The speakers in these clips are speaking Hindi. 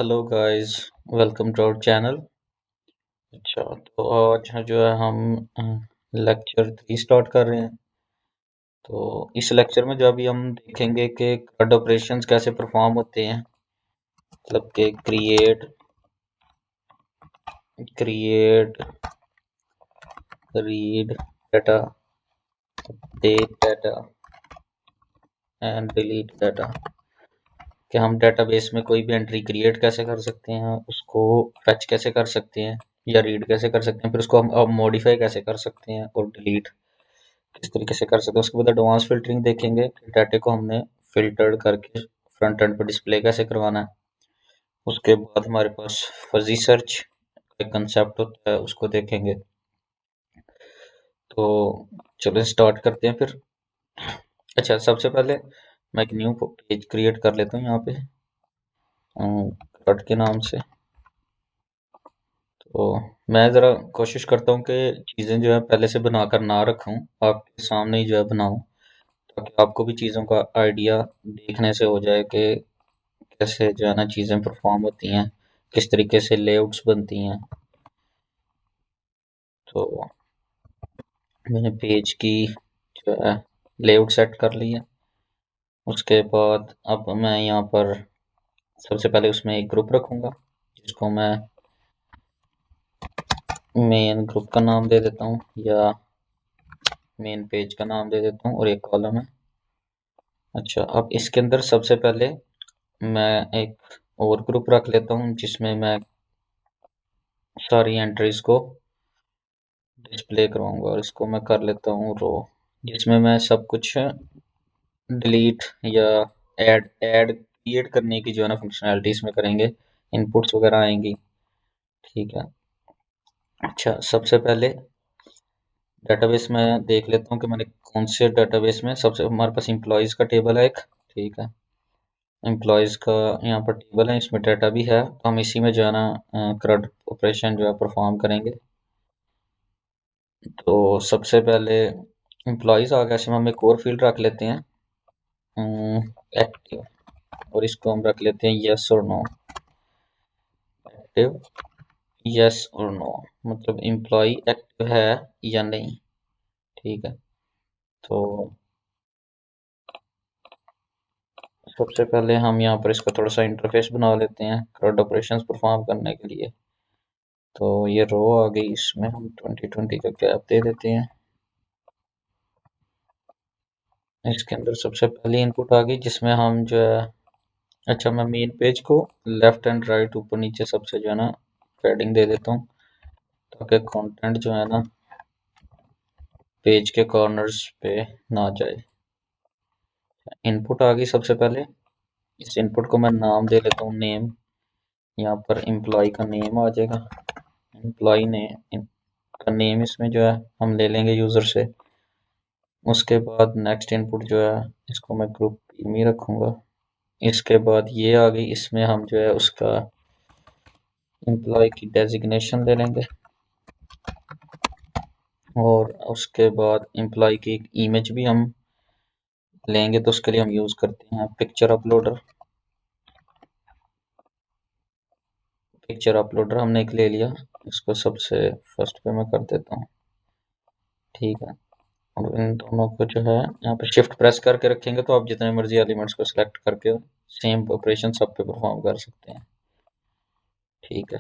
Hello guys, welcome to our channel. अच्छा, तो आज जो है हम लेक्चर 3 स्टार्ट कर रहे हैं। तो इस लेक्चर में जो अभी हम देखेंगे कि CRUD ऑपरेशंस कैसे परफॉर्म होते हैं। मतलब कि create, read data, update data and delete data. कि हम डेटाबेस में कोई भी एंट्री क्रिएट कैसे कर सकते हैं, उसको फेच कैसे कर सकते हैं या रीड कैसे कर सकते हैं, फिर उसको हम अब मॉडिफाई कैसे कर सकते हैं और डिलीट किस तरीके से कर सकते हैं। उसके बाद एडवांस फिल्टरिंग देखेंगे कि डाटे को हमने फिल्टर्ड करके फ्रंट एंड पर डिस्प्ले कैसे करवाना है। उसके बाद हमारे पास फजी सर्च का कंसेप्ट होता है, उसको देखेंगे। तो चलो स्टार्ट करते हैं फिर। अच्छा, सबसे पहले मैं एक न्यू पेज क्रिएट कर लेता हूँ यहाँ पे कट के नाम से। तो मैं ज़रा कोशिश करता हूँ कि चीज़ें जो है पहले से बनाकर ना रखूँ, आपके सामने ही जो है बनाऊँ, ताकि आपको भी चीज़ों का आइडिया देखने से हो जाए कि कैसे जो है ना चीज़ें परफॉर्म होती हैं, किस तरीके से लेआउट्स बनती हैं। तो मैंने पेज की जो है लेआउट सेट कर ली है। उसके बाद अब मैं यहाँ पर सबसे पहले उसमें एक ग्रुप रखूँगा, जिसको मैं मेन ग्रुप का नाम दे देता हूँ या मेन पेज का नाम दे देता हूँ, और एक कॉलम है। अच्छा, अब इसके अंदर सबसे पहले मैं एक और ग्रुप रख लेता हूँ, जिसमें मैं सारी एंट्रीज को डिस्प्ले करवाऊंगा, और इसको मैं कर लेता हूँ रो, जिसमें मैं सब कुछ डिलीट या ऐड ऐड क्रिएट करने की जो है ना फंक्शनैलिटी इसमें करेंगे। इनपुट्स वगैरह आएंगी, ठीक है। अच्छा, सबसे पहले डेटाबेस में देख लेता हूँ कि मैंने कौन से डेटाबेस में सबसे हमारे पास एम्प्लॉयज़ का टेबल है एक, ठीक है। एम्प्लॉयज़ का यहाँ पर टेबल है, इसमें डाटा भी है, तो हम इसी में जो है ना CRUD ऑपरेशन जो है परफॉर्म करेंगे। तो सबसे पहले एम्प्लॉयज़ आ गया, इसमें हम एक और फील्ड रख लेते हैं एक्टिव, और इसको हम रख लेते हैं यस और नो। एक्टिव यस और नो, मतलब एम्प्लॉय एक्टिव है या नहीं, ठीक है। तो सबसे पहले हम यहाँ पर इसका थोड़ा सा इंटरफेस बना लेते हैं CRUD ऑपरेशंस परफॉर्म करने के लिए। तो ये रो आ गई, इसमें हम 2020 का गैप दे देते हैं। इसके अंदर सबसे पहली इनपुट आ गई, जिसमें हम जो है, अच्छा मैं मेन पेज को लेफ्ट एंड राइट ऊपर नीचे सबसे जो है ना पैडिंग दे देता हूँ, ताकि कंटेंट जो है ना पेज के कॉर्नर्स पे ना जाए। इनपुट आ गई सबसे पहले, इस इनपुट को मैं नाम दे लेता हूँ नेम। यहाँ पर एम्प्लॉय का नेम आ जाएगा, एम्प्लॉय ने का नेम इसमें जो है हम ले लेंगे यूज़र से। उसके बाद नेक्स्ट इनपुट जो है, इसको मैं ग्रुप में रखूँगा। इसके बाद ये आ गई, इसमें हम जो है उसका एम्प्लॉय की डेजिग्नेशन ले लेंगे, और उसके बाद एम्प्लॉय की एक इमेज भी हम लेंगे। तो उसके लिए हम यूज़ करते हैं पिक्चर अपलोडर। पिक्चर अपलोडर हमने एक ले लिया, इसको सबसे फर्स्ट पे मैं कर देता हूँ, ठीक है। और इन दोनों को जो है यहाँ पे शिफ्ट प्रेस करके रखेंगे, तो आप जितने मर्जी एलिमेंट्स को सिलेक्ट करके सेम ऑपरेशन सब पे परफॉर्म कर सकते हैं, ठीक है।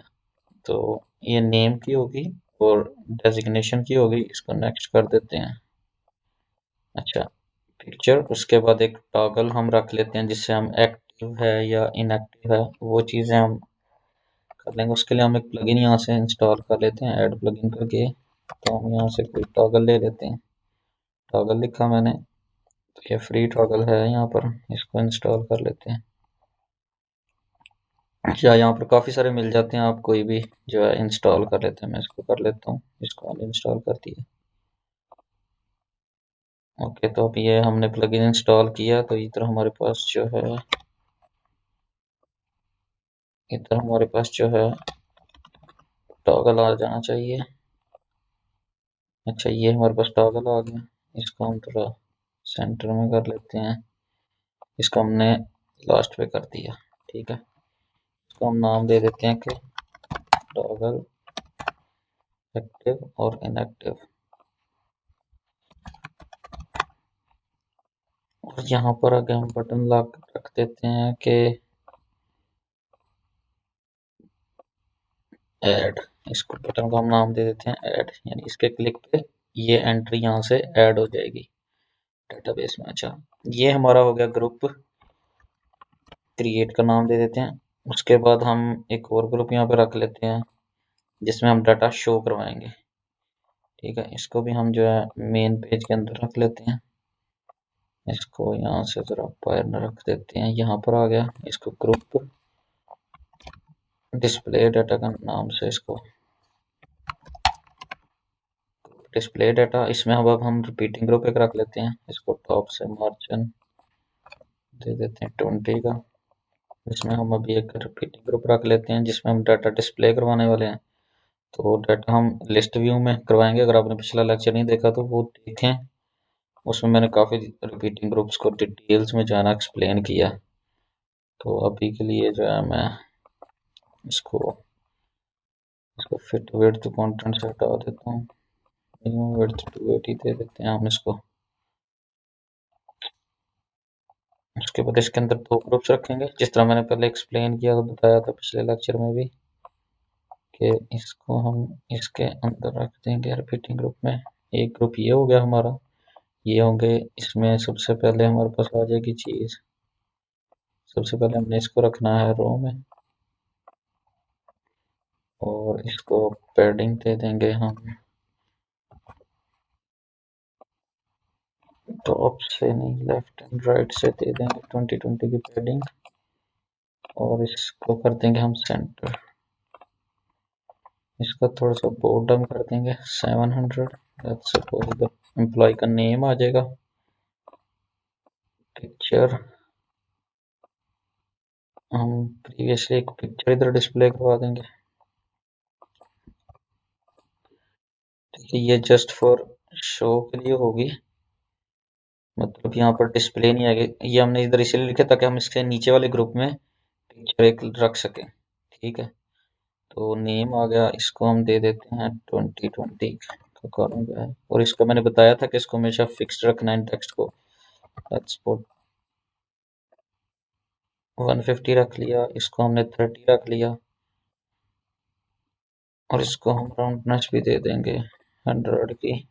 तो ये नेम की होगी और डेजिग्नेशन की होगी, इसको नेक्स्ट कर देते हैं। अच्छा, पिक्चर, उसके बाद एक टॉगल हम रख लेते हैं, जिससे हम एक्टिव है या इनएक्टिव है वो चीज़ें हम कर लेंगे। उसके लिए हम एक प्लगइन यहाँ से इंस्टॉल कर लेते हैं, ऐड प्लगइन करके। तो हम यहाँ से कोई टॉगल ले लेते हैं, टॉगल लिखा मैंने, तो ये फ्री टॉगल है यहाँ पर, इसको इंस्टॉल कर लेते हैं। या यहाँ पर काफ़ी सारे मिल जाते हैं, आप कोई भी जो है इंस्टॉल कर लेते हैं। मैं इसको कर लेता हूँ, इसको इंस्टॉल कर दिया। ओके, तो अब ये हमने प्लगइन इंस्टॉल किया, तो इधर हमारे पास जो है, इधर हमारे पास जो है टॉगल आ जाना चाहिए। अच्छा, ये हमारे पास टॉगल आ गया, इसको हम थोड़ा सेंटर में कर लेते हैं। इसको हमने लास्ट पे कर दिया, ठीक है। इसको हम नाम दे देते हैं कि टॉगल एक्टिव और इनएक्टिव। और यहाँ पर आगे हम बटन रख देते हैं कि ऐड। इसको बटन को हम नाम दे देते हैं ऐड, यानी इसके क्लिक पे ये एंट्री यहाँ से ऐड हो जाएगी डेटाबेस में। अच्छा, ये हमारा हो गया ग्रुप। क्रिएट का नाम दे देते हैं। उसके बाद हम एक और ग्रुप यहाँ पे रख लेते हैं जिसमें हम डाटा शो करवाएंगे। ठीक है, इसको भी हम जो है मेन पेज के अंदर रख लेते हैं। इसको यहाँ से जरा बाहर न रख देते हैं, यहाँ पर आ गया। इसको ग्रुप डिस्प्ले डाटा का नाम से इसको डिस्प्ले डाटा, इसमें अब हम रिपीटिंग ग्रुप एक रख लेते हैं। इसको टॉप से मार्जिन दे देते हैं 20 का। इसमें हम अभी एक रिपीटिंग ग्रुप रख लेते हैं जिसमें हम डाटा डिस्प्ले करवाने वाले हैं। तो डाटा हम लिस्ट व्यू में करवाएंगे। अगर आपने पिछला लेक्चर नहीं देखा तो वो देखें, उसमें मैंने काफ़ी रिपीटिंग ग्रुप्स को डिटेल्स में जाना एक्सप्लेन किया। तो अभी के लिए जो है मैं इसको फिट विड्थ कंटेंट से हटा देता हूँ। मिनिमम विड्थ 280 दे देते हैं हम इसको। उसके बाद इसके अंदर 2 ग्रुप्स रखेंगे, जिस तरह मैंने पहले एक्सप्लेन किया तो बताया था पिछले लेक्चर में भी कि इसको हम इसके अंदर रख देंगे रिपीटिंग ग्रुप में। एक ग्रुप ये हो गया हमारा, ये होंगे। इसमें सबसे पहले हमारे पास आ जाएगी चीज़, सबसे पहले हमने इसको रखना है रो में, और इसको पैडिंग दे देंगे हम टॉप से नहीं, लेफ्ट एंड राइट से दे देंगे 2020 की पैडिंग। और इसको कर देंगे हम सेंटर। इसका थोड़ा सा बॉर्डर कर देंगे 700। लेट्स सपोज एम्प्लॉय का नेम आ जाएगा। पिक्चर हम प्रीवियसली एक पिक्चर इधर डिस्प्ले करवा देंगे। ठीक है, ये जस्ट फॉर शो के लिए होगी, मतलब यहाँ पर डिस्प्ले नहीं आएगी। ये हमने इधर इसलिए लिखा ताकि हम इसके नीचे वाले ग्रुप में पिक्चर एक रख सकें। ठीक है, तो नेम आ गया, इसको हम दे देते हैं 2020 का कॉलम है। और इसको मैंने बताया था कि इसको हमेशा फिक्स्ड रखना है टेक्स्ट को। लेट्स पुट 150 रख लिया, इसको हमने 30 रख लिया, और इसको हम राउंडनेस भी दे देंगे 100 की।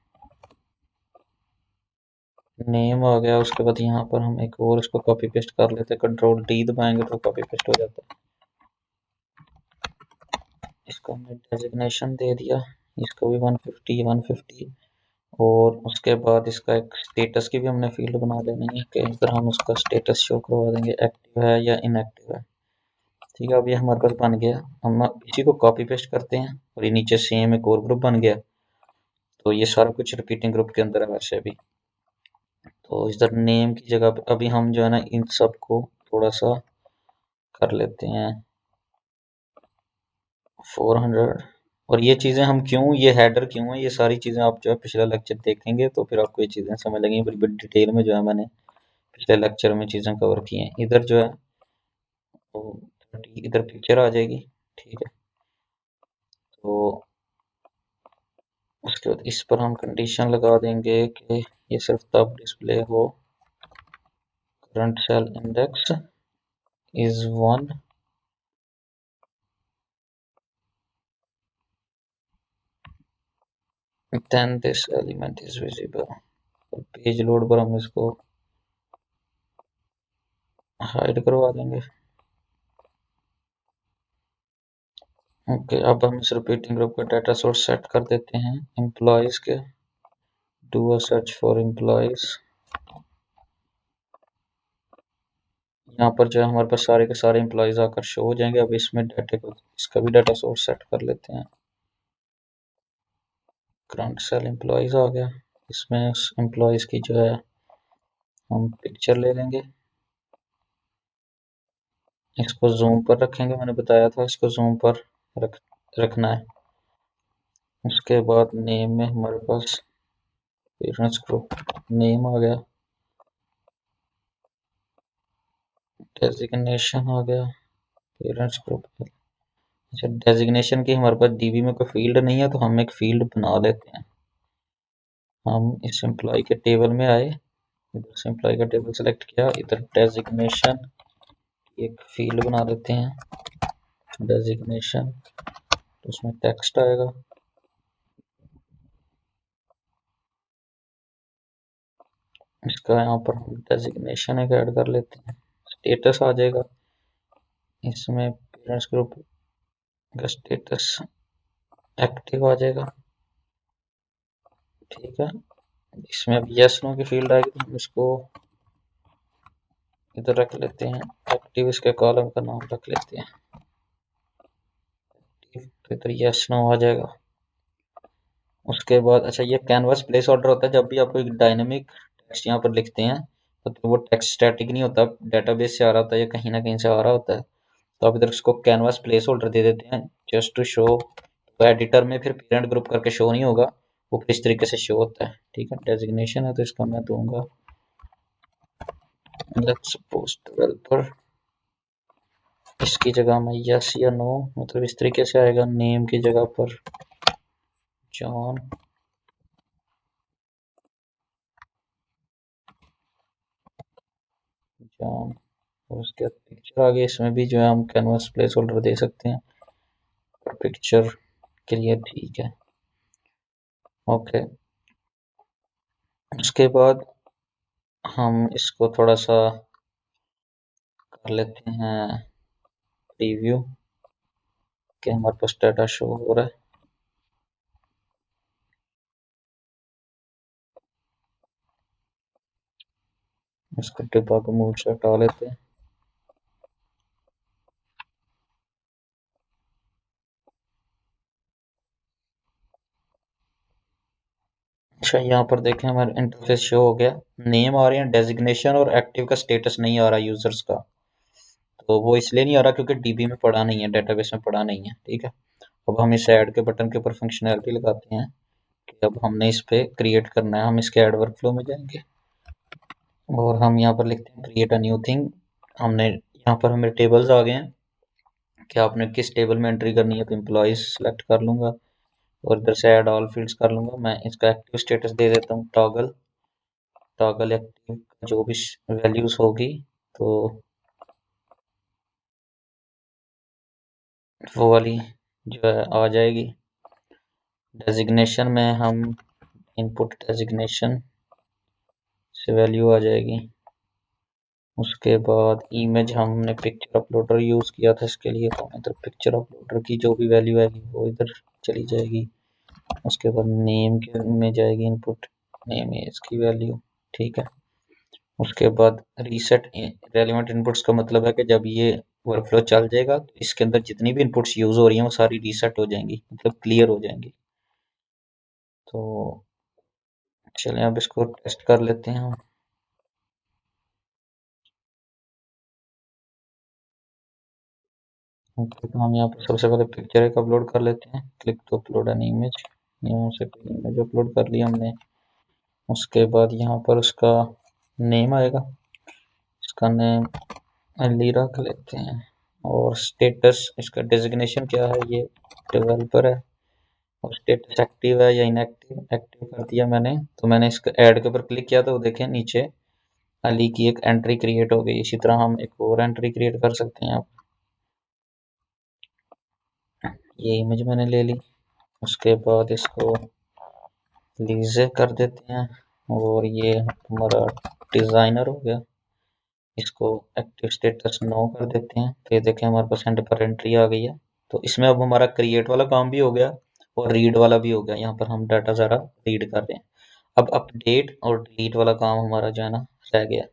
नेम आ गया। उसके बाद यहाँ पर हम एक और इसको कॉपी पेस्ट कर लेते हैं, कंट्रोल डी दबाएंगे तो कॉपी पेस्ट हो जाता है। इसको हमने डेजिग्नेशन दे दिया, इसको भी 150। और उसके बाद इसका एक स्टेटस की भी हमने फील्ड बना लेनी है कि इधर हम उसका स्टेटस शो करवा देंगे, एक्टिव है या इनएक्टिव है। ठीक है, अब ये हमारे पास बन गया। हम इसी को कॉपी पेस्ट करते हैं और ये नीचे सेम एक और ग्रुप बन गया। तो ये सारा कुछ रिपीटिंग ग्रुप के अंदर है वैसे भी। तो इधर नेम की जगह पे अभी हम जो है ना इन सब को थोड़ा सा कर लेते हैं 400। और ये चीज़ें हम क्यों, ये हेडर क्यों है, ये सारी चीज़ें आप जो है पिछला लेक्चर देखेंगे तो फिर आपको ये चीज़ें समझ लगेंगी। बड़ी बड़ी डिटेल में जो है मैंने पिछले लेक्चर में चीज़ें कवर की हैं। इधर जो है वो 30 इधर पिक्चर आ जाएगी। ठीक है, तो उसके बाद इस पर हम कंडीशन लगा देंगे कि ये सिर्फ तब डिस्प्ले हो current cell index is 1 then this element is visible। और पेज लोड पर हम इसको हाइड करवा देंगे। ओके, अब हम इस रिपीटिंग ग्रुप का डाटा सोर्स सेट कर देते हैं एम्प्लॉयज के। Do a search for employees. यहाँ पर जो है हमारे पास सारे के सारे एम्प्लॉयज आकर शो हो जाएंगे। अब इसमें डाटा को, इसका भी डाटा सोर्स सेट कर लेते हैं। करंट सेल एम्प्लॉयज आ गया। इसमें उस एम्प्लॉयज की जो है हम पिक्चर ले लेंगे, इसको जूम पर रखेंगे। मैंने बताया था इसको जूम पर रखना है। उसके बाद नेम में हमारे पास पेरेंट्स ग्रुप नेम आ गया, डेजिग्नेशन आ गया, पेरेंट्स ग्रुप। अच्छा, डेजिग्नेशन की हमारे पास डीबी में कोई फील्ड नहीं है, तो हम एक फील्ड बना लेते हैं। हम इस एम्प्लॉय के टेबल में आए, इधर से एम्प्लॉय का टेबल सेलेक्ट किया, इधर डेजिग्नेशन एक फील्ड बना देते हैं, डेजिग्नेशन। तो उसमें टेक्स्ट आएगा, इसका यहाँ पर हम डेजिग्नेशन एक ऐड कर लेते हैं। स्टेटस आ जाएगा, इसमें पेरेंट्स ग्रुप का स्टेटस एक्टिव आ जाएगा। ठीक है, इसमें अब यस नो की फील्ड आएगी, तो हम इसको इधर रख लेते हैं एक्टिव, इसके कॉलम का नाम रख लेते हैं, तो इधर यस नो आ जाएगा। उसके बाद अच्छा, ये कैनवास प्लेस ऑर्डर होता है, जब भी आप कोई डायनेमिक टेक्स्ट यहाँ पर लिखते हैं तो वो टेक्स्ट स्टैटिक नहीं होता, डेटाबेस से आ रहा होता है या कहीं ना कहीं से आ रहा होता है। तो आप इधर इसको कैनवास प्लेस होल्डर दे देते हैं, जस्ट टू शो। तो एडिटर में फिर पेरेंट ग्रुप करके शो नहीं होगा, वो किस तरीके से शो होता है। ठीक है, डेजिग्नेशन है तो इसका मैं दूंगा लेट्स सपोज डेवलपर। इसकी जगह में यस या नो, मतलब इस तरीके से आएगा, नेम की जगह पर जॉन। जॉन, और उसके बाद पिक्चर आ गई, इसमें भी जो है हम कैनवास प्लेस होल्डर दे सकते हैं पिक्चर के लिए। ठीक है, ओके। उसके बाद हम इसको थोड़ा सा कर लेते हैं प्रीव्यू, कि हमारे पास डाटा शो हो रहा है। इसको डिबग मोड से हटा लेते हैं। अच्छा, यहाँ पर देखें हमारा इंटरफेस शो हो गया, नेम आ रहे हैं, डेजिग्नेशन और एक्टिव का स्टेटस नहीं आ रहा यूजर्स का। तो वो इसलिए नहीं आ रहा क्योंकि डीबी में पड़ा नहीं है, डेटाबेस में पड़ा नहीं है। ठीक है, अब हम इस ऐड के बटन के ऊपर फंक्शनैलिटी लगाते हैं कि अब हमने इस पे क्रिएट करना है। हम इसके ऐड वर्कफ्लो में जाएंगे और हम यहाँ पर लिखते हैं क्रिएट अ न्यू थिंग। हमने यहाँ पर हमें टेबल्स आ गए हैं कि आपने किस टेबल में एंट्री करनी है, तो एम्प्लॉयज सेलेक्ट कर लूंगा और इधर से ऐड ऑल फील्ड्स कर लूंगा। मैं इसका एक्टिव स्टेटस दे देता हूँ टॉगल। टॉगल एक्टिव जो भी वैल्यूज होगी तो वो वाली जो है आ जाएगी। डेजिग्नेशन में हम इनपुट डेजिग्नेशन से वैल्यू आ जाएगी। उसके बाद इमेज हमने पिक्चर अपलोडर यूज़ किया था इसके लिए, तो इधर पिक्चर अपलोडर की जो भी वैल्यू आएगी वो इधर चली जाएगी। उसके बाद नेम के में जाएगी इनपुट, नेम है इसकी वैल्यू। ठीक है, उसके बाद रीसेट रेलिवेंट इनपुट्स का मतलब है कि जब ये वर्कफ्लो चल जाएगा तो इसके अंदर जितनी भी इनपुट्स यूज हो रही हैं वो सारी रीसेट हो जाएंगी, मतलब क्लियर हो जाएंगी। तो चलिए अब इसको टेस्ट कर लेते हैं हम। ओके, तो हम यहाँ पर सबसे पहले पिक्चर एक अपलोड कर लेते हैं, click to upload an image. यहाँ से इमेज अपलोड कर लिया हमने। उसके बाद यहाँ पर उसका नेम आएगा, इसका नेम अली रख लेते हैं। और स्टेटस, इसका डेजिग्नेशन क्या है, ये डेवलपर है। और स्टेटस एक्टिव है या इनएक्टिव, एक्टिव कर दिया मैंने। तो मैंने इसका ऐड के ऊपर क्लिक किया तो देखें नीचे अली की एक एंट्री क्रिएट हो गई। इसी तरह हम एक और एंट्री क्रिएट कर सकते हैं। आप ये इमेज मैंने ले ली, उसके बाद इसको लीजे कर देते हैं और ये हमारा डिज़ाइनर हो गया। इसको एक्टिव स्टेटस नो कर देते हैं, तो ये देखें हमारे पास एंड पर एंट्री आ गई है। तो इसमें अब हमारा क्रिएट वाला काम भी हो गया और रीड वाला भी हो गया। यहाँ पर हम डाटा सारा रीड कर रहे हैं। अब अपडेट और डिलीट वाला काम हमारा जो है ना रह गया।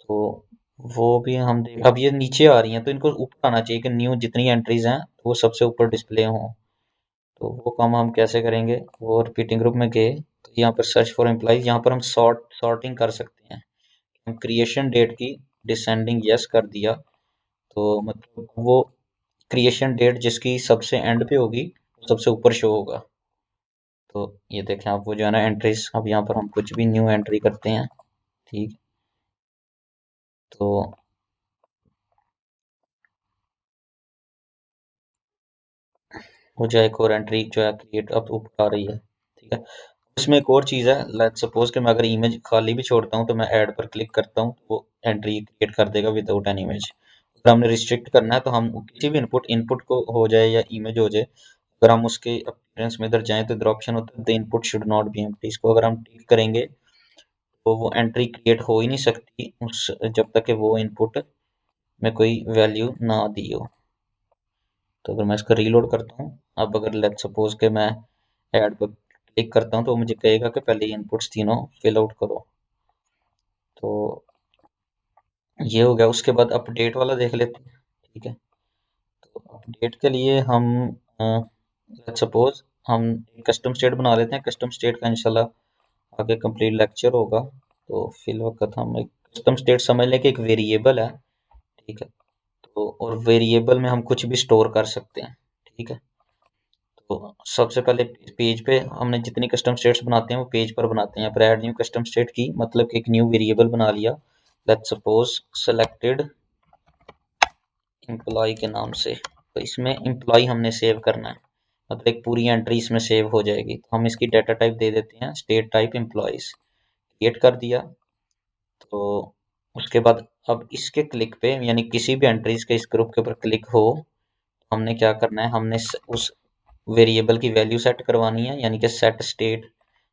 तो वो भी हम देख, अब ये नीचे आ रही हैं तो इनको ऊपर आना चाहिए कि न्यू जितनी एंट्रीज हैं वो सबसे ऊपर डिस्प्ले हों। तो वो काम हम कैसे करेंगे, वो रिपीटिंग ग्रुप में गए तो यहाँ पर सर्च फॉर एम्प्लॉइज, यहाँ पर हम सॉर्टिंग कर सकते हैं। हम क्रिएशन डेट की डिसेंडिंग यस कर दिया तो मतलब वो क्रिएशन डेट जिसकी सबसे एंड पे होगी सबसे ऊपर शो होगा। तो ये देखें आप, वो जो है ना एंट्रीज, अब यहाँ पर हम कुछ भी न्यू एंट्री करते हैं। ठीक, तो हो जाए, एक और एंट्री जो है क्रिएट अब ऊपर आ रही है। ठीक है, इसमें एक और चीज़ है, लेट्स सपोज कि मैं अगर इमेज खाली भी छोड़ता हूँ तो मैं ऐड पर क्लिक करता हूँ तो वो एंट्री क्रिएट कर देगा विदाउट एन इमेज। अगर हमने रिस्ट्रिक्ट करना है तो हम किसी भी इनपुट को हो जाए या इमेज हो जाए, अगर हम उसके अपीयरेंस में इधर जाएं तो इधर ऑप्शन होता है the input should not be empty. इसको अगर हम टिक करेंगे तो वो एंट्री क्रिएट हो ही नहीं सकती उस जब तक कि वो इनपुट में कोई वैल्यू ना दी हो। तो अगर मैं इसका रीलोड करता हूँ, अब अगर लेट्स सपोज के मैं ऐड पर क्लिक करता हूँ तो मुझे कहेगा कि पहले ये इनपुट्स तीनों फिल आउट करो। तो ये हो गया। उसके बाद अपडेट वाला देख लेते हैं। ठीक है, तो अपडेट के लिए हम लेट्स सपोज हम कस्टम स्टेट बना लेते हैं। कस्टम स्टेट का इंशाल्लाह आगे कंप्लीट लेक्चर होगा, तो फिल वक्त हम एक कस्टम स्टेट समझ लें कि एक वेरिएबल है। ठीक है, तो और वेरिएबल में हम कुछ भी स्टोर कर सकते हैं। ठीक है, तो सबसे पहले पेज पे हमने जितनी कस्टम स्टेट्स बनाते हैं वो पेज पर बनाते हैं। पर ऐड न्यू कस्टम स्टेट की मतलब कि एक न्यू वेरिएबल बना लिया, लेट्स सपोज सेलेक्टेड एम्प्लॉय के नाम से। तो इसमें एम्प्लॉय हमने सेव करना है, मतलब एक पूरी एंट्री इसमें सेव हो जाएगी। तो हम इसकी डाटा टाइप दे देते हैं स्टेट टाइप एम्प्लॉयज, क्रिएट कर दिया। तो उसके बाद अब इसके क्लिक पे यानी किसी भी एंट्रीज के इस ग्रुप के ऊपर क्लिक हो, हमने क्या करना है, हमने उस वेरिएबल की वैल्यू सेट करवानी है, यानी कि सेट स्टेट।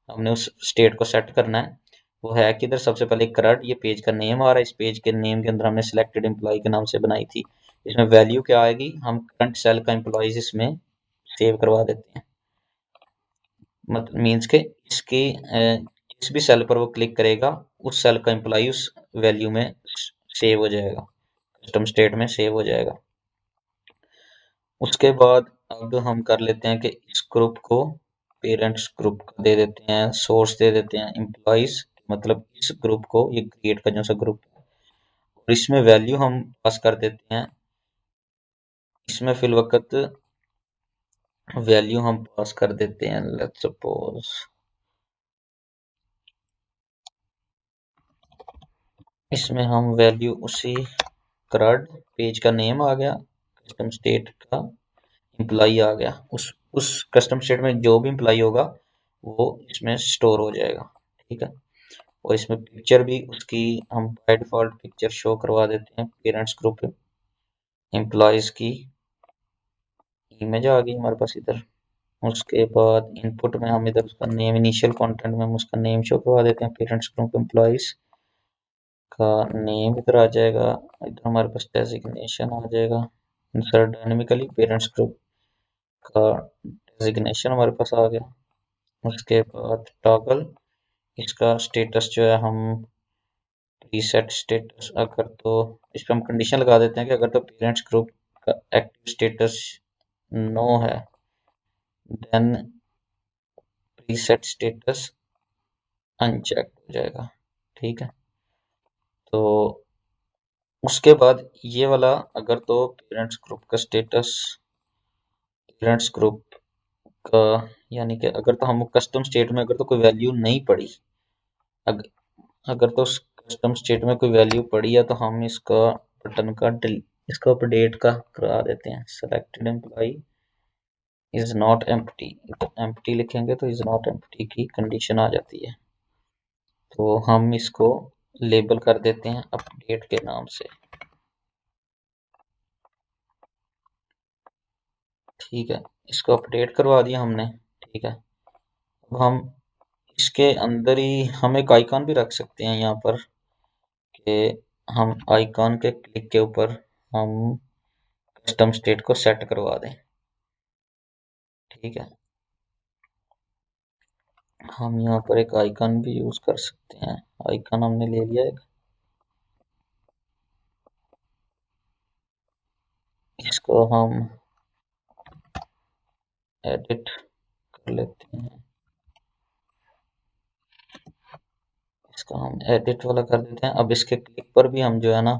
हमने उस स्टेट को सेट करना है। वो है कि इधर सबसे पहले करंट, ये पेज का नेम आ रहा है, इस पेज के नेम के अंदर हमने सिलेक्टेड एम्प्लॉय के नाम से बनाई थी। इसमें वैल्यू क्या आएगी, हम करंट सेल का एम्प्लॉयज इसमें सेव करवा देते हैं। मतलब मीन्स के इसके जिस भी सेल पर वो क्लिक करेगा उस सेल का एम्प्लॉय उस वैल्यू में सेव हो जाएगा, कस्टम स्टेट में सेव हो जाएगा। उसके बाद अब हम कर लेते हैं कि इस ग्रुप को पेरेंट्स ग्रुप का दे देते हैं, सोर्स दे देते हैं एम्प्लॉयज, मतलब इस ग्रुप को ये क्रिएट का जो सा ग्रुप है, और इसमें वैल्यू हम पास कर देते हैं। इसमें फिल वक्त वैल्यू हम पास कर देते हैं, लेट्स सपोज इसमें हम वैल्यू उसी करंट पेज का नेम आ गया, कस्टम स्टेट का एम्प्लॉय आ गया, उस कस्टम स्टेट में जो भी एम्प्लॉय होगा वो इसमें स्टोर हो जाएगा। ठीक है, और इसमें पिक्चर भी उसकी हम बाय डिफॉल्ट पिक्चर शो करवा देते हैं। पेरेंट्स ग्रुप एम्प्लॉयज की इमेज आ गई हमारे पास इधर। उसके बाद इनपुट में हम इधर उसका नेम, इनिशियल कंटेंट में हम उसका नेम शो करवा देते हैं, पेरेंट्स ग्रुप एम्प्लॉयज का नेम इधर आ जाएगा। इधर हमारे पास डेजिग्नेशन आ जाएगा, इंसर्ट डायनेमिकली पेरेंट्स ग्रुप का डेजिग्नेशन हमारे पास आ गया। उसके बाद टॉगल, इसका स्टेटस जो है हम रीसेट स्टेटस, अगर तो इस पर हम कंडीशन लगा देते हैं कि अगर तो पेरेंट्स ग्रुप का एक्टिव स्टेटस नो है देन प्रीसेट स्टेटस अनचेक हो जाएगा। ठीक है, तो उसके बाद ये वाला अगर तो पेरेंट्स ग्रुप का स्टेटस, पेरेंट्स ग्रुप का यानी कि अगर तो हम कस्टम स्टेट में अगर तो कोई वैल्यू नहीं पड़ी, अगर, अगर तो कस्टम स्टेट में कोई वैल्यू पड़ी है तो हम इसका बटन का इसका अपडेट का करा देते हैं। Selected employee is not empty, empty लिखेंगे तो इज नॉट एम्प्टी की कंडीशन आ जाती है। तो हम इसको लेबल कर देते हैं अपडेट के नाम से। ठीक है, इसको अपडेट करवा दिया हमने। ठीक है, अब हम इसके अंदर ही हम एक आइकॉन भी रख सकते हैं यहाँ पर, कि हम आइकॉन के क्लिक के ऊपर हम कस्टम स्टेट को सेट करवा दें। ठीक है, हम यहाँ पर एक आइकन भी यूज कर सकते हैं। आइकन हमने ले लिया एक, इसको हम एडिट कर लेते हैं, इसको हम एडिट वाला कर देते हैं। अब इसके क्लिक पर भी हम जो है ना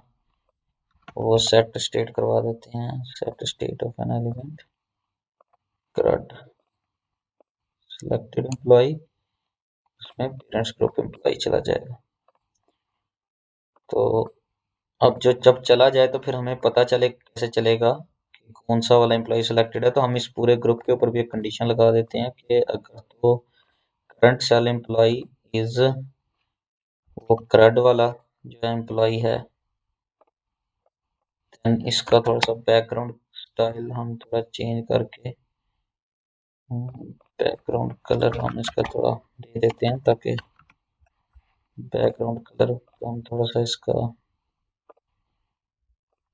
वो सेट स्टेट करवा देते हैं, set state of an element current selected employee, उसमें पेरेंट्स ग्रुप एम्प्लॉय चला जाएगा। तो अब जो जब चला जाए तो फिर हमें पता चले कैसे चलेगा कौन सा वाला एम्प्लॉय सिलेक्टेड है, तो हम इस पूरे ग्रुप के ऊपर भी एक कंडीशन लगा देते हैं कि अगर तो करंट सेल एम्प्लॉय इज वो क्रेड वाला जो एम्प्लॉय है, देन इसका थोड़ा सा बैकग्राउंड स्टाइल हम थोड़ा चेंज करके बैकग्राउंड कलर हम इसका थोड़ा दे देते हैं, ताकि बैकग्राउंड कलर हम थोड़ा सा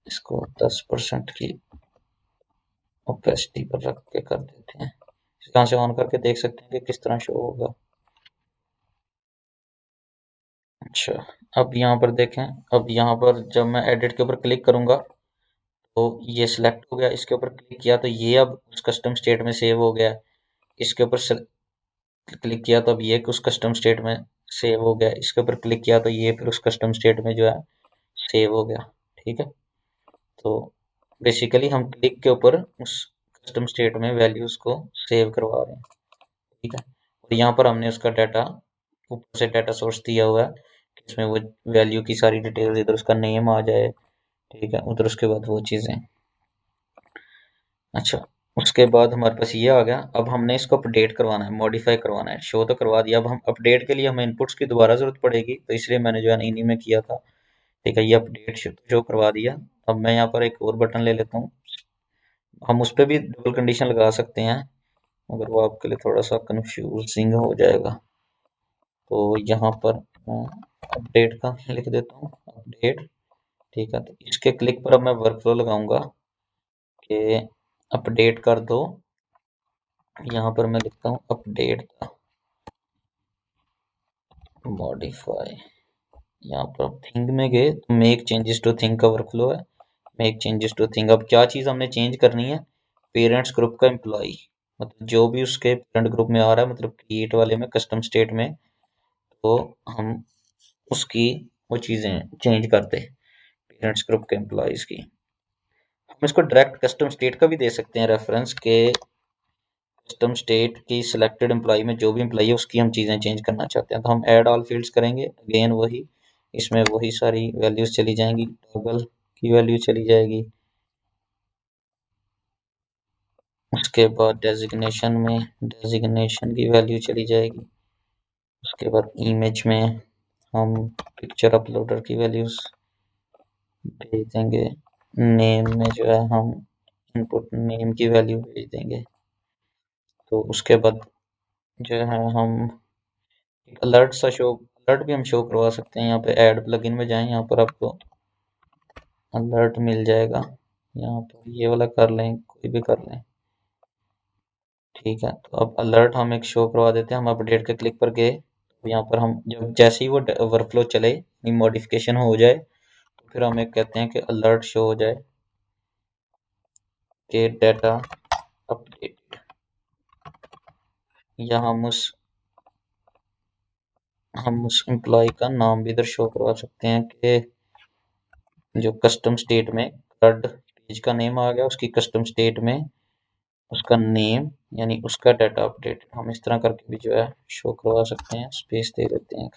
इसको 10% की ओपेसिटी पर रख के कर देते हैं। यहाँ से ऑन करके देख सकते हैं कि किस तरह शो होगा। अच्छा, अब यहाँ पर देखें, अब यहाँ पर जब मैं एडिट के ऊपर क्लिक करूंगा तो ये सिलेक्ट हो गया, इसके ऊपर क्लिक किया तो ये अब उस कस्टम स्टेट में सेव हो गया, इसके ऊपर क्लिक किया तो अब ये उस कस्टम स्टेट में सेव हो गया, इसके ऊपर क्लिक किया तो ये फिर उस कस्टम स्टेट में जो है सेव हो गया। ठीक है, तो बेसिकली हम क्लिक के ऊपर उस कस्टम स्टेट में वैल्यूज को सेव करवा रहे हैं। ठीक है, और यहाँ पर हमने उसका डाटा ऊपर से डाटा सोर्स दिया हुआ है, इसमें वो वैल्यू की सारी डिटेल्स, इधर उसका नेम आ जाए। ठीक है, उधर उसके बाद वो चीज़ें। अच्छा, उसके बाद हमारे पास ये आ गया। अब हमने इसको अपडेट करवाना है, मॉडिफाई करवाना है। शो तो करवा दिया, अब हम अपडेट के लिए हमें इनपुट्स की दोबारा ज़रूरत पड़ेगी, तो इसलिए मैंने जो है इन्हीं में किया था। ठीक है, ये अपडेट शो करवा दिया। अब मैं यहाँ पर एक और बटन ले लेता हूँ, हम उस पर भी डबल कंडीशन लगा सकते हैं, मगर वो आपके लिए थोड़ा सा कंफ्यूजिंग हो जाएगा। तो यहाँ पर मैं अपडेट का लिख देता हूँ, अपडेट। ठीक है, तो इसके क्लिक पर अब मैं वर्कफ्लो लगाऊंगा कि अपडेट कर दो। यहाँ पर मैं लिखता हूँ अपडेट मॉडिफाई। यहाँ पर थिंग में गए तो मेक चेंजेस टू थिंग का वर्कफ्लो है, मेक चेंजेस टू थिंग। अब क्या चीज़ हमने चेंज करनी है, पेरेंट्स ग्रुप का एम्प्लॉय, मतलब जो भी उसके पेरेंट ग्रुप में आ रहा है, मतलब क्रिएट वाले में कस्टम स्टेट में, तो हम उसकी वो चीज़ें चेंज करते हैं पेरेंट्स ग्रुप के एम्प्लॉयज़ की। हम इसको डायरेक्ट कस्टम स्टेट का भी दे सकते हैं रेफरेंस के, कस्टम स्टेट की सिलेक्टेड एम्प्लॉय में जो भी एम्प्लॉय है उसकी हम चीज़ें चेंज करना चाहते हैं, तो हम ऐड ऑल फील्ड्स करेंगे। अगेन वही, इसमें वही सारी वैल्यूज चली जाएंगी, टॉगल की वैल्यू चली जाएगी। उसके बाद डेजिग्नेशन में डेजिग्नेशन की वैल्यू चली जाएगी। उसके बाद इमेज में हम पिक्चर अपलोडर की वैल्यूज भेज देंगे। नेम में जो है हम इनपुट नेम की वैल्यू भेज देंगे। तो उसके बाद जो है हम अलर्ट सा शो, अलर्ट भी हम शो करवा सकते हैं। यहाँ पे ऐड प्लगइन में जाएं, यहाँ पर आपको अलर्ट मिल जाएगा। यहाँ पर ये वाला कर लें, कोई भी कर लें। ठीक है, तो अब अलर्ट हम एक शो करवा देते हैं। हम अपडेट के क्लिक पर गए, तो यहाँ पर हम जब जैसे ही वो वर्कफ्लो चले, मॉडिफिकेशन हो जाए, तो फिर हम एक कहते हैं कि अलर्ट शो हो जाए कि डाटा अपडेट, या हम उस एम्प्लॉय का नाम भी इधर शो करवा सकते हैं कि जो कस्टम स्टेट में कर्ड पेज का नेम आ गया, उसकी कस्टम स्टेट में उसका नेम यानी उसका डाटा अपडेट, हम इस तरह करके भी जो है शो करवा सकते हैं। स्पेस दे देते हैं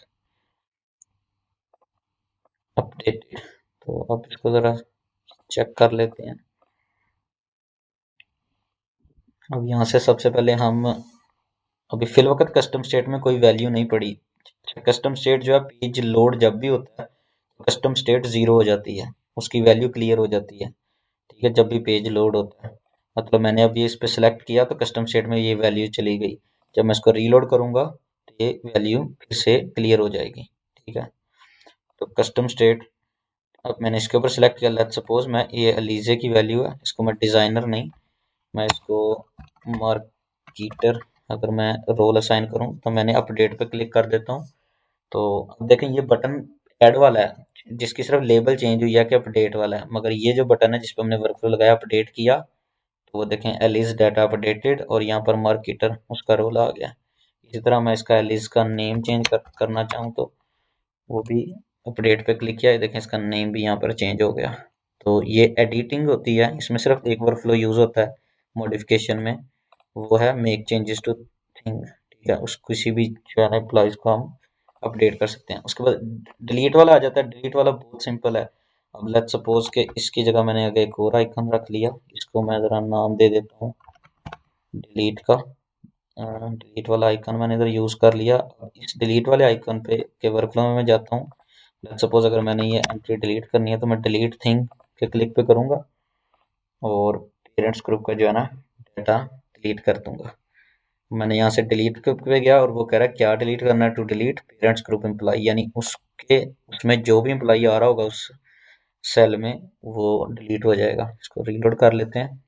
अपडेटेड। तो अब इसको ज़रा चेक कर लेते हैं। अब यहाँ से सबसे पहले हम अभी फिलवकत कस्टम स्टेट में कोई वैल्यू नहीं पड़ी। कस्टम स्टेट जो है पेज लोड जब भी होता है तो कस्टम स्टेट ज़ीरो हो जाती है, उसकी वैल्यू क्लियर हो जाती है। ठीक है, जब भी पेज लोड होता है, मतलब मैंने अभी इस पे सिलेक्ट किया तो कस्टम स्टेट में ये वैल्यू चली गई। जब मैं इसको रीलोड करूंगा तो ये वैल्यू फिर से क्लियर हो जाएगी। ठीक है, तो कस्टम स्टेट अब मैंने इसके ऊपर सिलेक्ट किया। लेट्स सपोज मैं ये अलीजे की वैल्यू है, इसको मैं डिज़ाइनर नहीं, मैं इसको मार्केटर अगर मैं रोल असाइन करूं, तो मैंने अपडेट पे क्लिक कर देता हूं। तो अब देखें ये बटन ऐड वाला है जिसकी सिर्फ लेबल चेंज हुई है कि अपडेट वाला है, मगर ये जो बटन है जिस पर हमने वर्कफ्लो लगाया अपडेट किया, तो वो देखें एलिस डाटा अपडेटेड और यहाँ पर मार्केटर उसका रोल आ गया। इसी तरह मैं इसका एलिस का नेम चेंज करना चाहूँ तो वो भी अपडेट पे क्लिक किया, ये देखें इसका नेम भी यहाँ पर चेंज हो गया। तो ये एडिटिंग होती है, इसमें सिर्फ एक वर्कफ्लो यूज होता है मॉडिफिकेशन में, वो है मेक चेंजेस टू थिंग। ठीक है, उस किसी भी जो है एम्प्लॉयज को हम अपडेट कर सकते हैं। उसके बाद डिलीट वाला आ जाता है। डिलीट वाला बहुत सिंपल है, अब लेट्स सपोज के इसकी जगह मैंने आगे एक और आइकन रख लिया, इसको मैं ज़रा नाम दे देता हूँ डिलीट का। डिलीट वाला आइकन मैंने इधर यूज़ कर लिया। अब इस डिलीट वाले आइकन पे के वर्कफ्लो में मैं जाता हूँ। लेट्स सपोज अगर मैंने ये एंट्री डिलीट करनी है तो मैं डिलीट थिंग के क्लिक पे करूँगा और पेरेंट्स ग्रुप का जो है ना डाटा डिलीट कर दूंगा। मैंने यहाँ से डिलीट पे गया और वो कह रहा है क्या डिलीट करना है, to delete parents group employee, यानी उसके उसमें जो भी एम्प्लॉई आ रहा होगा उस सेल में वो डिलीट हो जाएगा। इसको रीलोड कर लेते हैं।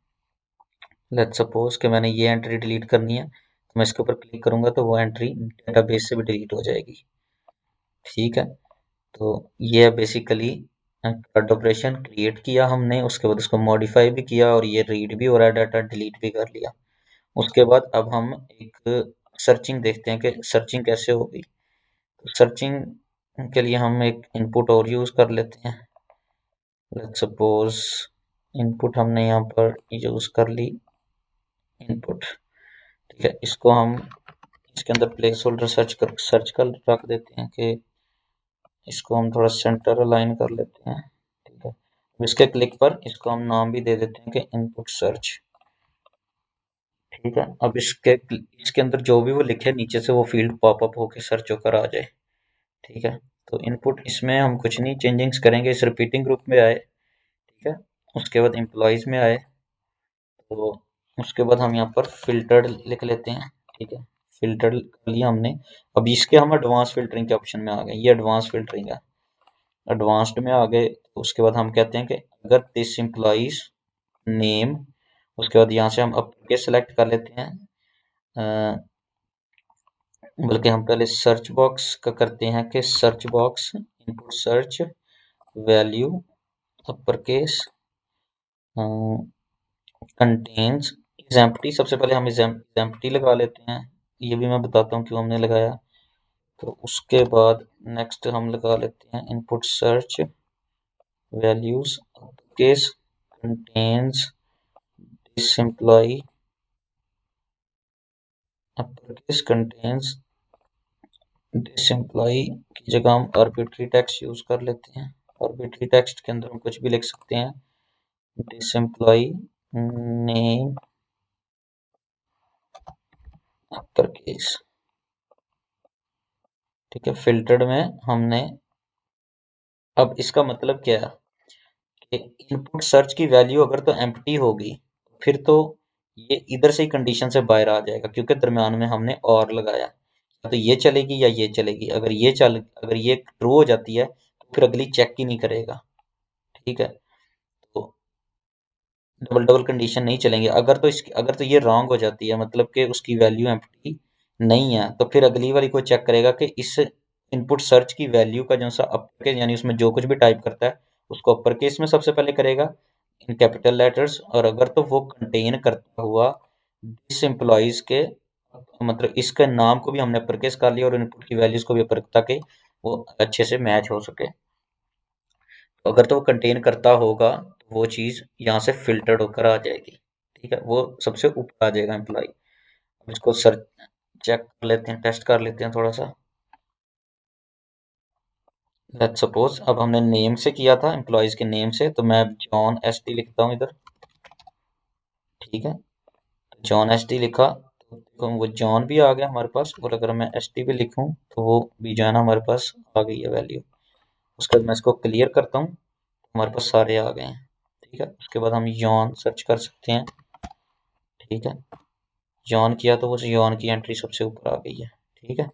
लेट्स सपोज कि मैंने ये एंट्री डिलीट करनी है तो मैं इसके ऊपर क्लिक करूंगा तो वो एंट्री डेटाबेस से भी डिलीट हो जाएगी। ठीक है, तो ये है बेसिकली कट ऑपरेशन। क्रिएट किया हमने, उसके बाद उसको मॉडिफाई भी किया और ये रीड भी हो रहा है डाटा, डिलीट भी कर लिया। उसके बाद अब हम एक सर्चिंग देखते हैं कि सर्चिंग कैसे होगी। तो सर्चिंग के लिए हम एक इनपुट और यूज़ कर लेते हैं। लेट्स सपोज इनपुट हमने यहाँ पर यूज़ कर ली इनपुट। ठीक है, इसको हम इसके अंदर प्लेस होल्डर सर्च कर रख देते हैं कि इसको हम थोड़ा सेंटर अलाइन कर लेते हैं। ठीक है, इसके क्लिक पर इसको हम नाम भी दे देते हैं कि इनपुट सर्च। ठीक है, अब इसके अंदर जो भी वो लिखे नीचे से वो फील्ड पॉपअप होके सर्च होकर आ जाए। ठीक है, तो इनपुट इसमें हम कुछ नहीं चेंजिंग्स करेंगे, इस रिपीटिंग ग्रुप में आए। ठीक है, उसके बाद एम्प्लॉयज में आए तो उसके बाद हम यहाँ पर फिल्टर्ड लिख लेते हैं। ठीक है, फिल्टर कर लिया हमने। अब इसके हम एडवांस फिल्टरिंग के ऑप्शन में आ गए, ये एडवांस फिल्टरिंग है, एडवांस्ड में आ गए। तो उसके बाद हम कहते हैं कि अगर दिस एम्प्लॉइज नेम, उसके बाद यहाँ से हम अपर के सेलेक्ट कर लेते हैं। बल्कि हम पहले सर्च बॉक्स का करते हैं कि search box input search value upper case contains is empty. सबसे पहले हम इज एम्प्टी लगा लेते हैं, ये भी मैं बताता हूँ क्यों हमने लगाया। तो उसके बाद नेक्स्ट हम लगा लेते हैं input search values upper case contains this employee, upper case contains this employee की जगह हम आर्बिट्री टेक्स्ट यूज कर लेते हैं। आर्बिट्री टेक्स्ट के अंदर हम कुछ भी लिख सकते हैं, this employee name upper case. ठीक है, फिल्टर्ड में हमने, अब इसका मतलब क्या है कि इनपुट सर्च की वैल्यू अगर तो एम्प्टी होगी फिर तो ये इधर से ही कंडीशन से बाहर आ जाएगा, क्योंकि दरम्यान में हमने और लगाया। तो ये चलेगी या ये चलेगी, अगर ये ट्रू हो जाती है तो फिर अगली चेक ही नहीं करेगा। ठीक है, तो डबल डबल कंडीशन नहीं चलेंगे। अगर तो ये रॉन्ग हो जाती है, मतलब कि उसकी वैल्यू एम्प्टी नहीं है, तो फिर अगली वाली को चेक करेगा कि इस इनपुट सर्च की वैल्यू का जो सा अपर केस, यानी उसमें जो कुछ भी टाइप करता है उसको अपर केस में सबसे पहले करेगा इन कैपिटल लेटर्स, और अगर तो वो कंटेन करता हुआ दिस एम्प्लॉइज के, मतलब इसके नाम को भी हमने अपर केस कर लिया और इनपुट की वैल्यूज को भी अपर, ताकि वो अच्छे से मैच हो सके। तो अगर तो वो कंटेन करता होगा तो वो चीज़ यहाँ से फिल्टर्ड होकर आ जाएगी। ठीक है, वो सबसे ऊपर आ जाएगा एम्प्लॉय। अब इसको सर्च चेक कर लेते हैं, टेस्ट कर लेते हैं थोड़ा सा। लेट्स सपोज अब हमने नेम से किया था, एम्प्लॉयज के नेम से, तो मैं जॉन एस टी लिखता हूँ इधर। ठीक है, तो जॉन एस टी लिखा तो देखो वो जॉन भी आ गया हमारे पास, और अगर मैं एस टी भी लिखूँ तो वो भी जो है ना हमारे पास आ गई है वैल्यू। उसके बाद मैं इसको क्लियर करता हूँ, हमारे पास सारे आ गए हैं। ठीक है, उसके बाद हम यॉन सर्च कर सकते हैं। ठीक है, यॉन किया तो उस यॉन की एंट्री सबसे ऊपर आ गई है। ठीक है,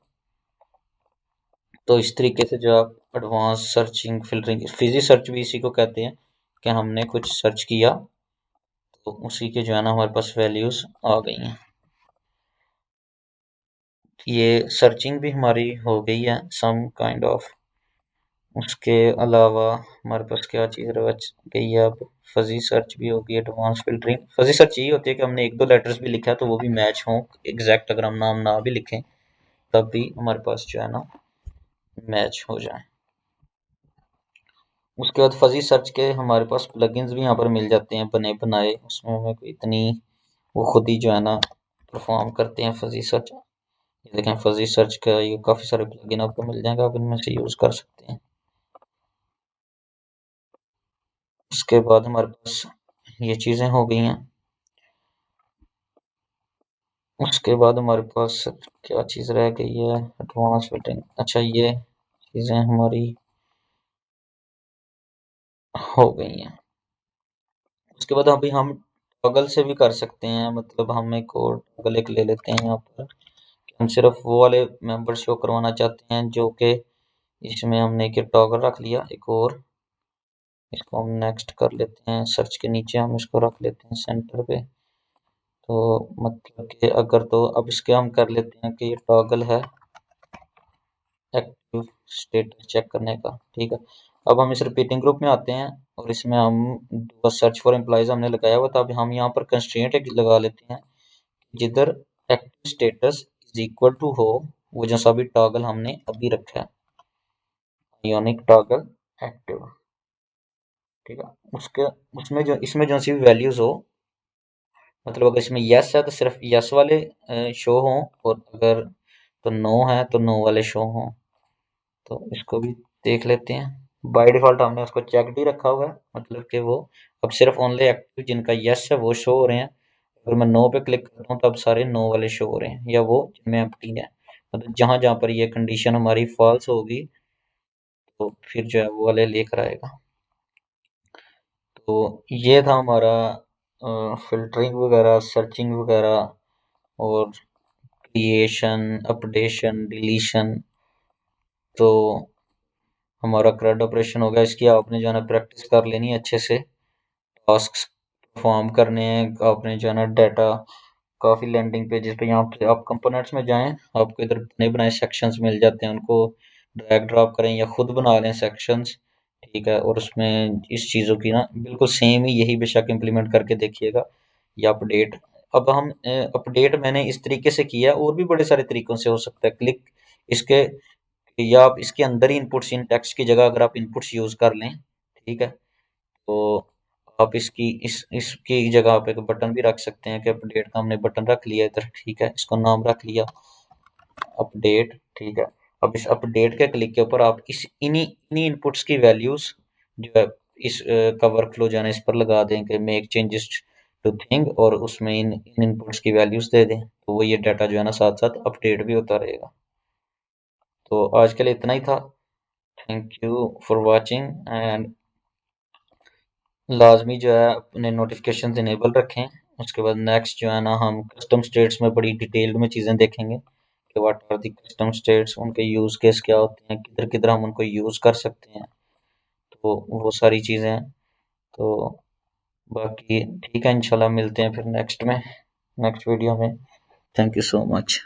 तो इस तरीके से जो आप advance searching filtering, Fiji search भी इसी को कहते हैं कि हमने कुछ सर्च किया तो उसी के जो है ना हमारे पास वैल्यूज आ गई हैं। ये सर्चिंग भी हमारी हो गई है सम काइंड ऑफ। उसके अलावा हमारे पास क्या चीज़ रह गई है, अब फजी सर्च भी होगी। एडवांस फिल्टरिंग फजी सर्च यही होती है कि हमने एक दो लेटर्स भी लिखा है तो वो भी मैच हों एग्जैक्ट, अगर हम नाम ना भी लिखें तब भी हमारे पास जो है ना मैच हो जाए। उसके बाद फजी सर्च के हमारे पास प्लगइन्स भी यहाँ पर मिल जाते हैं बने बनाए, उसमें हमें कोई इतनी, वो खुद ही जो है ना परफॉर्म करते हैं फजी सर्च। ये देखें फजी सर्च का ये काफ़ी सारे प्लगइन आपको मिल जाएंगे, आप इनमें से यूज़ कर सकते हैं। उसके बाद हमारे पास ये चीज़ें हो गई हैं। उसके बाद हमारे पास क्या चीज़ रह गई है, एडवांस फिटिंग। अच्छा, ये चीज़ें हमारी हो गई हैं। उसके बाद अभी हम टॉगल से भी कर सकते हैं, मतलब हम एक और टॉगल एक ले लेते हैं यहाँ पर। हम सिर्फ वो वाले मेंबर शो करवाना चाहते हैं जो कि इसमें हमने एक टॉगल रख लिया एक और। इसको हम नेक्स्ट कर लेते हैं, सर्च के नीचे हम इसको रख लेते हैं सेंटर पे। तो मतलब कि अगर तो अब इसके हम कर लेते हैं कि ये टॉगल है एक्टिव स्टेटस चेक करने का, ठीक है। अब हम इस रिपीटिंग ग्रुप में आते हैं और इसमें हम सर्च फॉर एम्प्लॉयज हमने लगाया हुआ था। अब हम यहाँ पर कंस्ट्रेंट एक लगा लेते हैं, जिधर active status is equal to हो वो जो सभी टॉगल हमने अभी रखा है, यूनिक टॉगल एक्टिव, ठीक है। उसके उसमें जो इसमें जो सी वैल्यूज हो, मतलब अगर इसमें यस है तो सिर्फ यस वाले शो हों, और अगर तो नो है तो नो वाले शो हों। तो इसको भी देख लेते हैं। बाय डिफॉल्ट हमने उसको चेक्ड ही रखा हुआ है, मतलब कि वो अब सिर्फ ओनली एक्टिव जिनका यस है वो शो हो रहे हैं। अगर मैं नो पे क्लिक करता हूँ तो अब सारे नो वाले शो हो रहे हैं, या वो जिनमें एम्प्टी है। मतलब जहां जहां पर ये कंडीशन हमारी फॉल्स होगी तो फिर जो है वो वाले लेकर आएगा। तो ये था हमारा फिल्टरिंग वगैरह, सर्चिंग वगैरह, और क्रिएशन, अपडेशन, डिलीशन। तो हमारा CRUD ऑपरेशन हो गया। इसकी आपने जो है ना प्रैक्टिस कर लेनी है अच्छे से, टास्क परफॉर्म करने हैं आपने जो है ना। डाटा काफ़ी लैंडिंग पेजेस पे, यहाँ पे आप कंपोनेंट्स में जाएं, आपको इधर बने बनाए सेक्शंस मिल जाते हैं, उनको ड्रैग ड्रॉप करें या खुद बना लें सेक्शंस, ठीक है। और उसमें इस चीज़ों की ना बिल्कुल सेम ही यही बेशक इम्प्लीमेंट करके देखिएगा। या अपडेट, अब हम अपडेट मैंने इस तरीके से किया है, और भी बड़े सारे तरीकों से हो सकता है। क्लिक इसके, या आप इसके अंदर ही इनपुट्स, इन टेक्स्ट की जगह अगर आप इनपुट्स यूज़ कर लें, ठीक है, तो आप इसकी इसकी जगह पे एक बटन भी रख सकते हैं कि अपडेट का हमने बटन रख लिया इधर, ठीक है। इसको नाम रख लिया अपडेट, ठीक है। अब इस अपडेट के क्लिक के ऊपर आप इस इन्हीं इन्हीं इनपुट्स की वैल्यूज जो है इस का वर्क फ्लो जो है ना इस पर लगा दें कि मेक चेंजेस टू थिंग, और उसमें इन इनपुट्स की वैल्यूज दे दें, तो वो ये डाटा जो है ना साथ साथ अपडेट भी होता रहेगा। तो आज के लिए इतना ही था। Thank you for watching, and लाजमी जो है अपने नोटिफिकेशन इनेबल रखें। उसके बाद नेक्स्ट जो है ना हम कस्टम स्टेट्स में बड़ी डिटेल में चीज़ें देखेंगे कि what are the custom states, उनके यूज़ केस क्या होते हैं, किधर किधर हम उनको यूज़ कर सकते हैं। तो वो सारी चीज़ें हैं। तो बाकी ठीक है, इंशाल्लाह मिलते हैं फिर नेक्स्ट वीडियो में। Thank you so much.